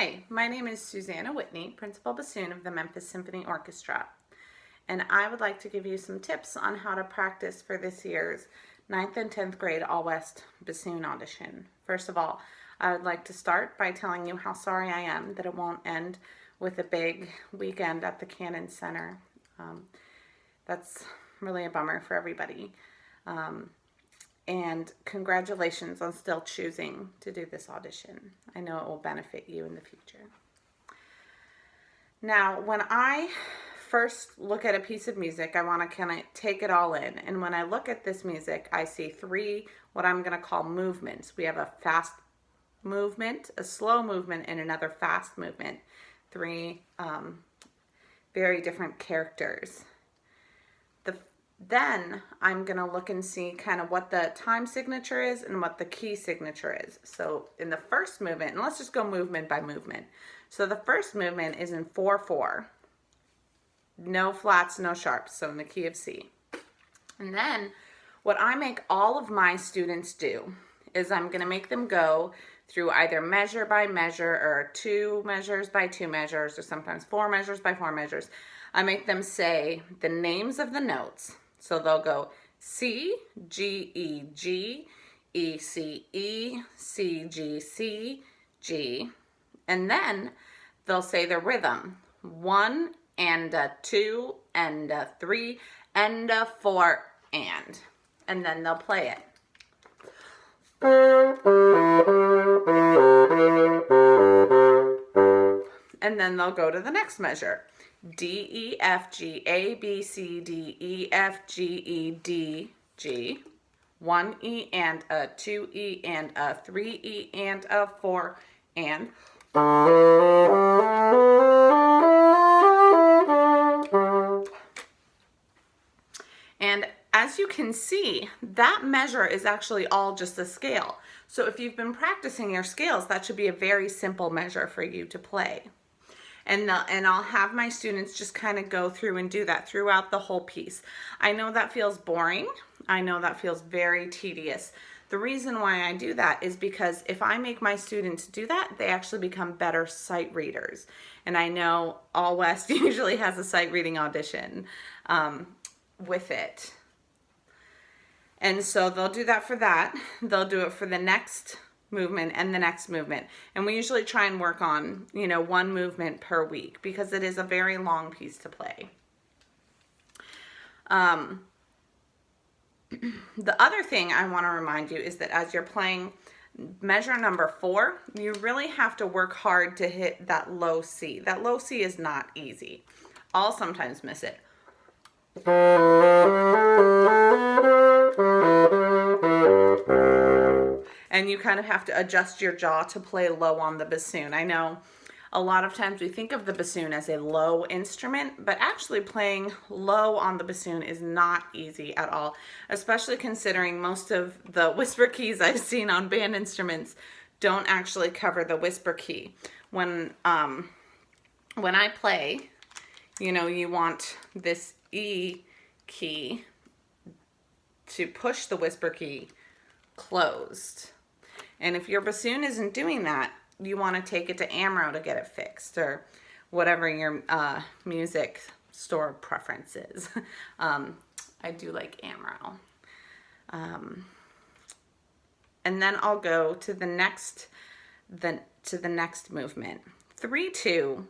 Hi, my name is Susanna Whitney, Principal Bassoon of the Memphis Symphony Orchestra, and I would like to give you some tips on how to practice for this year's 9th and 10th grade All West Bassoon audition. First of all, I would like to start by telling you how sorry I am that it won't end with a big weekend at the Cannon Center. That's really a bummer for everybody. And congratulations on still choosing to do this audition. I know it will benefit you in the future. Now, when I first look at a piece of music, I want to kind of take it all in. And when I look at this music, I see three, what I'm going to call movements. We have a fast movement, a slow movement, and another fast movement. Three very different characters. Then I'm going to look and see kind of what the time signature is and what the key signature is. So in the first movement, and let's just go movement by movement. So the first movement is in 4/4. No flats, no sharps, so in the key of C. And then what I make all of my students do is I'm going to make them go through either measure by measure or 2 measures by 2 measures or sometimes 4 measures by 4 measures. I make them say the names of the notes. So they'll go C, G, E, G, E, C, E, C, G, C, G. And then they'll say the rhythm. 1 and 2 and 3 and 4 and. And then they'll play it. And then they'll go to the next measure. D, E, F, G, A, B, C, D, E, F, G, E, D, G. 1 E and a 2 E and a 3 E and a 4 and. And as you can see, that measure is actually all just a scale. So if you've been practicing your scales, that should be a very simple measure for you to play. And I'll have my students just kind of go through and do that throughout the whole piece. I know that feels boring. I know that feels very tedious. The reason why I do that is because if I make my students do that, they actually become better sight readers. And I know All West usually has a sight reading audition with it. And so they'll do that for that. They'll do it for the next movement and the next movement. And we usually try and work on, 1 movement per week because it is a very long piece to play. The other thing I want to remind you is that as you're playing measure number 4, you really have to work hard to hit that low C. That low C is not easy. I'll sometimes miss it. And you kind of have to adjust your jaw to play low on the bassoon. I know a lot of times we think of the bassoon as a low instrument, but actually playing low on the bassoon is not easy at all, especially considering most of the whisper keys I've seen on band instruments don't actually cover the whisper key. When I play, you want this E key to push the whisper key closed. And if your bassoon isn't doing that, you want to take it to AMRO to get it fixed or whatever your music store preference is. I do like AMRO. And then I'll go to the next movement. 3/2.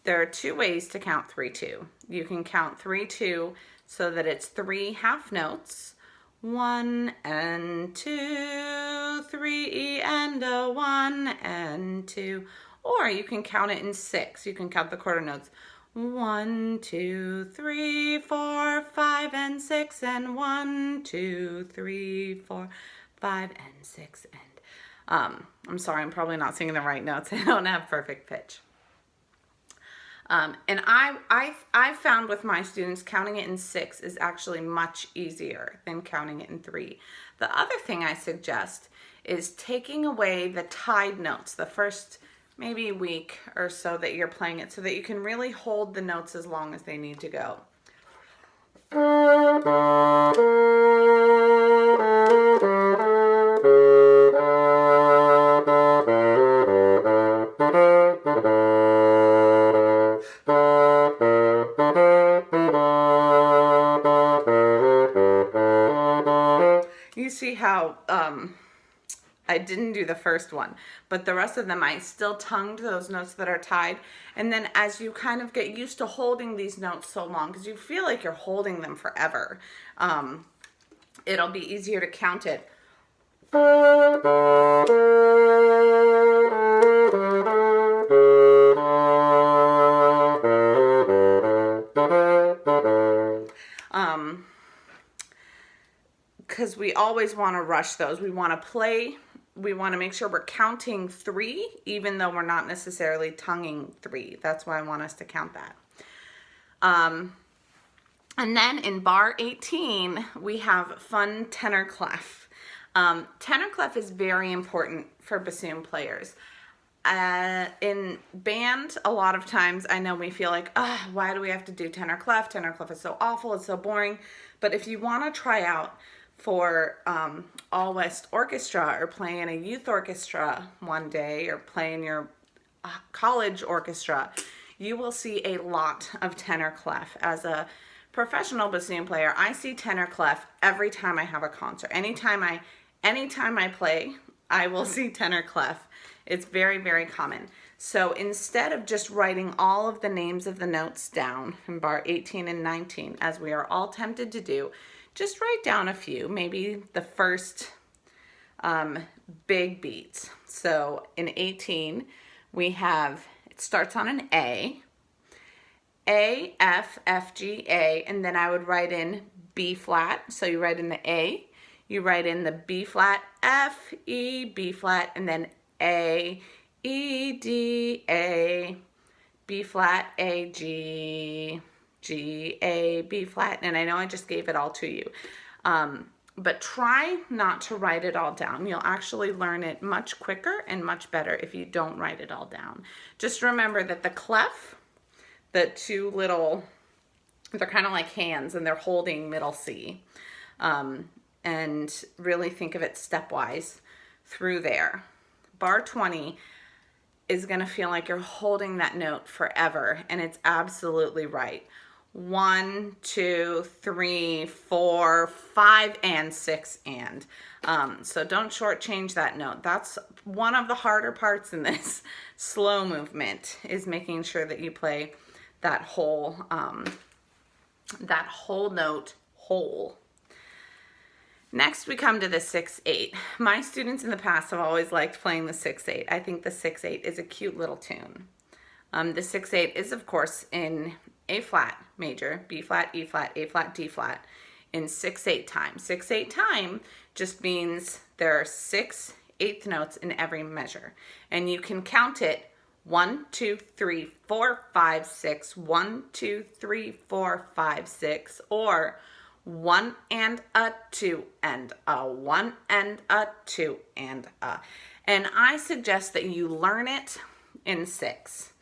There are 2 ways to count 3/2. You can count 3/2 so that it's 3 half notes. 1 and 2, 3 and a 1 and 2. Or you can count it in 6. You can count the quarter notes. 1, 2, 3, 4, 5 and 6 and 1, 2, 3, 4, 5 and 6 and I'm sorry, I'm probably not singing the right notes. I don't have perfect pitch. And I've found with my students counting it in 6 is actually much easier than counting it in 3. The other thing I suggest is taking away the tied notes the first maybe week or so that you're playing it so that you can really hold the notes as long as they need to go. see how I didn't do the first one, but the rest of them I still tongued those notes that are tied. And then as you kind of get used to holding these notes so long, because you feel like you're holding them forever, it'll be easier to count it. Because we always want to rush those. We want to play. We want to make sure we're counting 3, even though we're not necessarily tonguing 3. That's why I want us to count that. And then in bar 18, we have fun tenor clef. Tenor clef is very important for bassoon players. In band, a lot of times I know we feel like, why do we have to do tenor clef? Tenor clef is so awful, it's so boring. But if you want to try out for All West Orchestra, or play in a youth orchestra one day, or play in your college orchestra, you will see a lot of tenor clef. As a professional bassoon player, I see tenor clef every time I have a concert. Anytime I play, I will see tenor clef. It's very, very common. So instead of just writing all of the names of the notes down in bar 18 and 19, as we are all tempted to do, just write down a few, maybe the first big beats. So in 18, we have, it starts on an A, F, F, G, A, and then I would write in B flat. So you write in the A, you write in the B flat, F, E, B flat, and then A, E, D, A, B flat, A, G, G, A, B flat, and I know I just gave it all to you. But try not to write it all down. You'll actually learn it much quicker and much better if you don't write it all down. Just remember that the clef, the two little, they're kind of like hands and they're holding middle C. And really think of it stepwise through there. Bar 20 is going to feel like you're holding that note forever, and it's absolutely right. 1, 2, 3, 4, 5, and 6, and. So don't shortchange that note. That's one of the harder parts in this slow movement, is making sure that you play that whole note whole. Next, we come to the 6/8. My students in the past have always liked playing the 6/8. I think the 6/8 is a cute little tune. The 6/8 is, of course, in A flat major, B flat, E flat, A flat, D flat, in 6/8 time. 6/8 time just means there are 6 eighth notes in every measure, and you can count it 1, 2, 3, 4, 5, 6, 1, 2, 3, 4, 5, 6, or 1 and a 2 and a 1 and a 2 and a. And I suggest that you learn it in 6.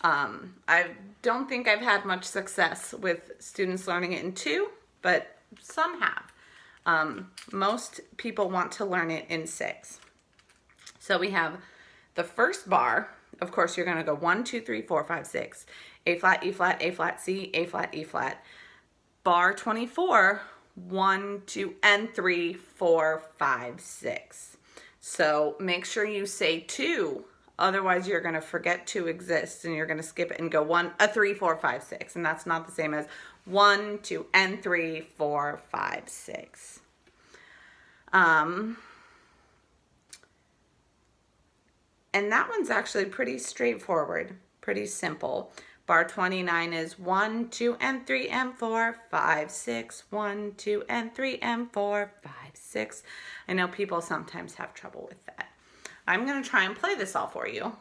I don't think I've had much success with students learning it in 2, but some have. Most people want to learn it in 6. So we have the first bar. Of course, you're going to go 1, 2, 3, 4, 5, 6. A flat, E flat, A flat, C, A flat, E flat. Bar 24, 1, 2, and 3, 4, 5, 6. So make sure you say 2, otherwise you're going to forget 2 exists and you're going to skip it and go 1, 3, 4, 5, 6. And that's not the same as 1, 2, and 3, 4, 5, 6. And that one's actually pretty straightforward, pretty simple. Bar 29 is 1, 2, and 3, and 4, 5, 6. 1, 2, and 3, and 4, 5, 6. I know people sometimes have trouble with that. I'm going to try and play this all for you.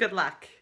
Good luck.